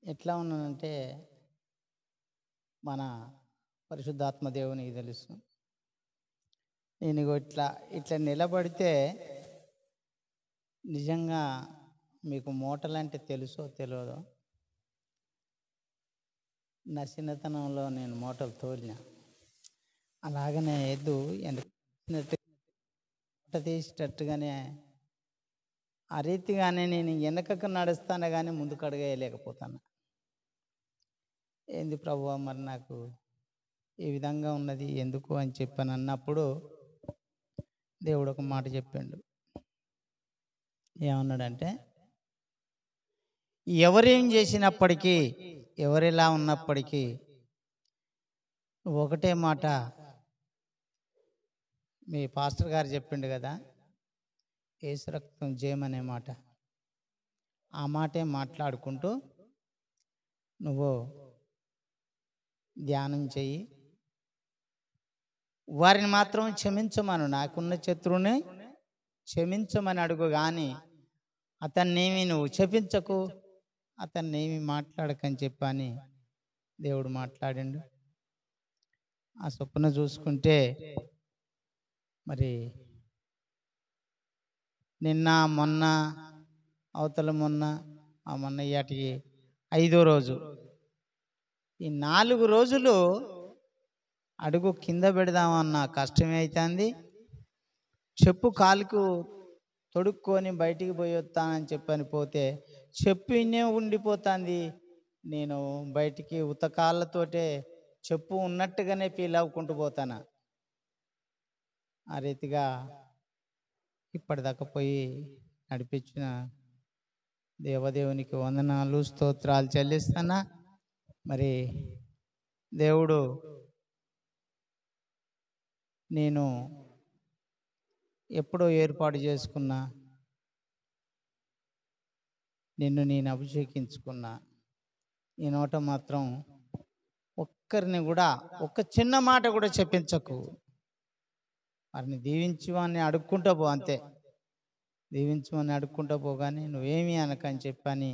ఎట్లా ఉన్నానంటే మన పరిశుద్ధాత్మ దేవునికి తెలుసు. నేను ఇగో ఇట్లా ఇట్లా నిలబడితే నిజంగా మీకు మూటలంటే తెలుసో తెలియదో, నా చిన్నతనంలో నేను మూటలు తోలిన. అలాగనే ఎద్దు వెనక్కి మూట తీసేటట్టుగానే ఆ రీతిగానే నేను వెనకకు నడుస్తాను కానీ ముందుకు అడుగేయలేకపోతాను. ఏంది ప్రభువా మరి నాకు ఈ విధంగా ఉన్నది ఎందుకు అని చెప్పాను అన్నప్పుడు దేవుడు ఒక మాట చెప్పిండు. ఏమన్నాడంటే, ఎవరేం చేసినప్పటికీ, ఎవరెలా ఉన్నప్పటికీ ఒకటే మాట మీ పాస్టర్ గారు చెప్పిండు కదా, యేసు రక్తం జయమనే మాట. ఆ మాటే మాట్లాడుకుంటూ నువ్వు ధ్యానం చెయ్యి. వారిని మాత్రం క్షమించమను, నాకున్న శత్రువుని క్షమించమని అడుగు, కానీ అతన్నేమి నువ్వు క్షమించకు, అతన్నేమి మాట్లాడకని చెప్పని దేవుడు మాట్లాడిండు. ఆ చొప్పున చూసుకుంటే మరి నిన్న మొన్న అవతల మొన్న ఆ మొన్న ఇయాటికి 5వ రోజు, ఈ 4 రోజులు అడుగు కింద పెడదామన్న కష్టమే అవుతుంది. చెప్పు కాలుకు తొడుక్కొని బయటికి పోయి వస్తానని చెప్పని పోతే చెప్పు ఇన్నే ఉండిపోతుంది. నేను బయటికి ఉతకాళ్ళతోటే చెప్పు ఉన్నట్టుగానే ఫీల్ అవ్వుకుంటూ పోతాను. ఆ రీతిగా ఇప్పటిదాకా పోయి నడిపించిన దేవదేవునికి వందనాలు స్తోత్రాలు చెల్లిస్తానా. మరి దేవుడు నేను ఎప్పుడో ఏర్పాటు చేసుకున్నా, నిన్ను నేను అభిషేకించుకున్నా. ఈ నోట మాత్రం ఒక్కరిని కూడా ఒక్క చిన్న మాట కూడా చెప్పించకు. వారిని దీవించమని అడుక్కుంటూ పో, అంతే. దీవించమని అడుక్కుంటూ పోగానే నువ్వేమీ అనకని చెప్పని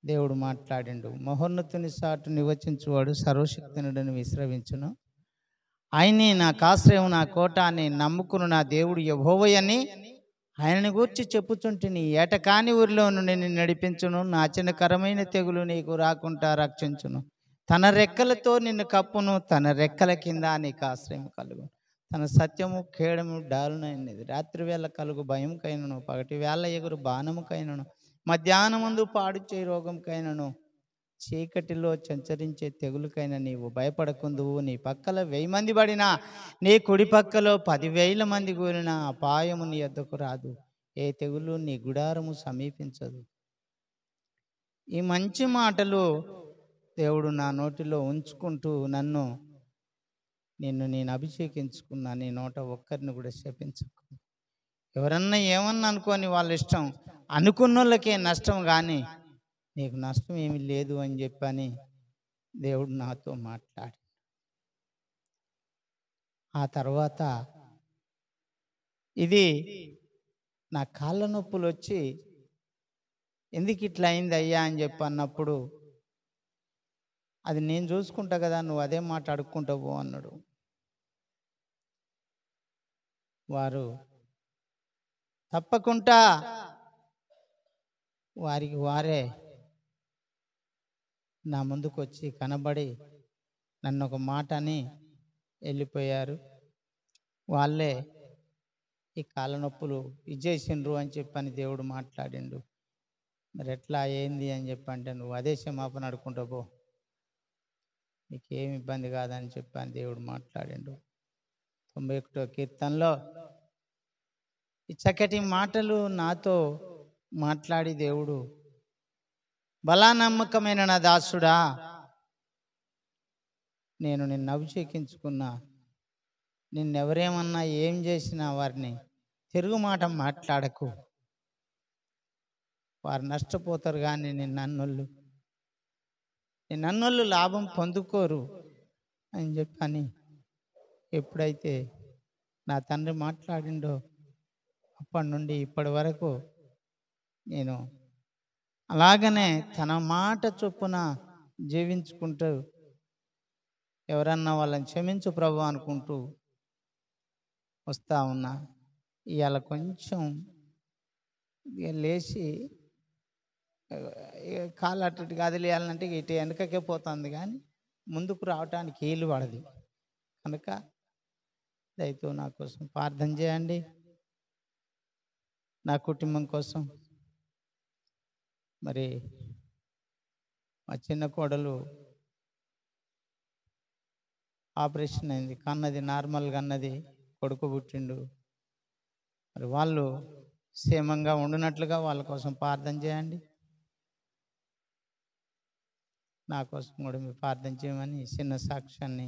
దేవుడు మాట్లాడిండు. మహోన్నతుని సాటు నివచించువాడు సర్వశక్తినుడని విశ్రవించును. ఆయనే నాకు ఆశ్రయం, నా కోట అని నమ్ముకును నా దేవుడు యెహోవాయని ఆయనని గూర్చి చెప్పుచుంటిని. ఏటకాని ఊరిలో నుండి నిన్ను నడిపించును, నాశనకరమైన తెగులు నీకు రాకుండా రక్షించును. తన రెక్కలతో నిన్ను కప్పును, తన రెక్కల కింద నీకు ఆశ్రయం కలుగు. తన సత్యము కేడము డాలునైనది. రాత్రి వేళ కలుగు భయంకైనను, పగటి వేళ ఎగురు బాణముకైనను, మధ్యాహ్నమందు పాడు చేయి రోగంకైనను, చీకటిలో సంచరించే తెగులుకైనా నీవు భయపడకుందువు. నీ పక్కల 1000 మంది పడినా, నీ కుడి పక్కలో 10,000 మంది కూలినా అపాయము నీ యొద్దకు రాదు. ఏ తెగులు నీ గుడారము సమీపించదు. ఈ మంచి మాటలు దేవుడు నా నోటిలో ఉంచుకుంటూ నిన్ను నేను అభిషేకించుకున్నా. నీ నోట ఒక్కరిని కూడా శపించకు. ఎవరన్నా ఏమన్నా అనుకోని వాళ్ళ ఇష్టం, అనుకున్నోళ్ళకే నష్టం, కానీ నీకు నష్టం ఏమీ లేదు అని చెప్పని దేవుడు నాతో మాట్లాడి, ఆ తర్వాత ఇది నా కాళ్ళ నొప్పులు వచ్చి ఎందుకు ఇట్లా అయింది అయ్యా అని చెప్పి అన్నప్పుడు, అది నేను చూసుకుంటా కదా, నువ్వు అదే మాట అడుక్కుంటూ పో అన్నాడు. వారు తప్పకుండా వారికి వారే నా ముందుకు వచ్చి కనబడి నన్ను ఒక మాట అని వెళ్ళిపోయారు. వాళ్ళే ఈ కాళ్ళ నొప్పులు ఇచ్చేసిండ్రు అని చెప్పని దేవుడు మాట్లాడిండు. మరి ఎట్లా ఏంది అని చెప్పంటే, నువ్వు అదే క్షమాపణ అడుక్కుంటూ పో, నీకేమి ఇబ్బంది కాదని చెప్పని దేవుడు మాట్లాడిండు. 91వ కీర్తనలో ఈ చక్కటి మాటలు నాతో మాట్లాడి దేవుడు, బలా నమ్మకమైన నా దాసుడా, నేను నిన్ను అభిషేకించుకున్నా. నిన్నెవరేమన్నా ఏం చేసినా వారిని తిరుగు మాట మాట్లాడకు. వారు నష్టపోతారు కానీ నిన్నన్నోళ్ళు లాభం పొందుకోరు అని చెప్పని ఎప్పుడైతే నా తండ్రి మాట్లాడిండో అప్పటి నుండి ఇప్పటి వరకు నేను అలాగనే తన మాట చొప్పున జీవించుకుంటూ ఎవరన్నా వాళ్ళని క్షమించు ప్రభు అనుకుంటూ వస్తూ ఉన్నా. ఇవాళ కొంచెం లేచి కాలు అటు ఇటు కదిలేయాలంటే ఇటు వెనకకే పోతుంది, కానీ ముందుకు రావటానికి వీలు పడదు. కనుక దయతో నా కోసం ప్రార్థన చేయండి, నా కుటుంబం కోసం. మరి మా చిన్న కోడలు ఆపరేషన్ అయింది, కన్నది, నార్మల్గా అన్నది, కొడుకు పుట్టిండు. మరి వాళ్ళు క్షేమంగా ఉండినట్లుగా వాళ్ళ కోసం ప్రార్థన చేయండి. నా కోసం కూడా మీరు ప్రార్థన చేయమని చిన్న సాక్ష్యాన్ని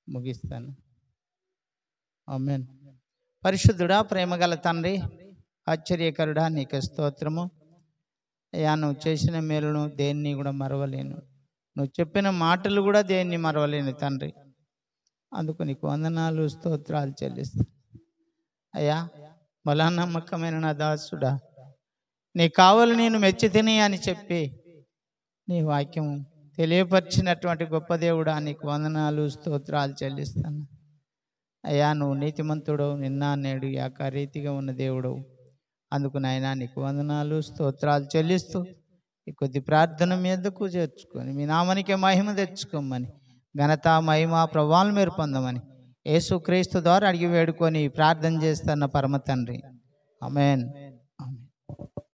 ముగిస్తాను. ఆమేన్. పరిశుద్ధుడా, ప్రేమగల తండ్రి, ఆశ్చర్యకరుడా, నీకు స్తోత్రము. అయ్యా, నువ్వు చేసిన మేలును దేన్ని కూడా మరవలేను, నువ్వు చెప్పిన మాటలు కూడా దేన్ని మరవలేను తండ్రి. అందుకు నీకు వందనాలు, స్తోత్రాలు చెల్లిస్తాను. అయ్యా, బలా నమ్మకమైన నా దాసుడా, నీ కావలు నేను మెచ్చి తిని అని చెప్పి నీ వాక్యం తెలియపరిచినటువంటి గొప్ప దేవుడా, నీకు వందనాలు, స్తోత్రాలు చెల్లిస్తాను. అయ్యా, నువ్వు నీతిమంతుడు, నిన్న నేడు ఏకరీతిగా ఉన్న దేవుడు. అందుకు నాయనా నీకు వందనాలు, స్తోత్రాలు చెల్లిస్తూ ఈ కొద్ది ప్రార్థన మీదకు చేర్చుకొని మీ నామానికే మహిమ తెచ్చుకోమని, ఘనత మహిమ ప్రభావాలు మీరు పొందమని యేసుక్రీస్తు ద్వారా అడిగి వేడుకొని ప్రార్థన చేస్తున్న పరమ తండ్రి. ఆమేన్.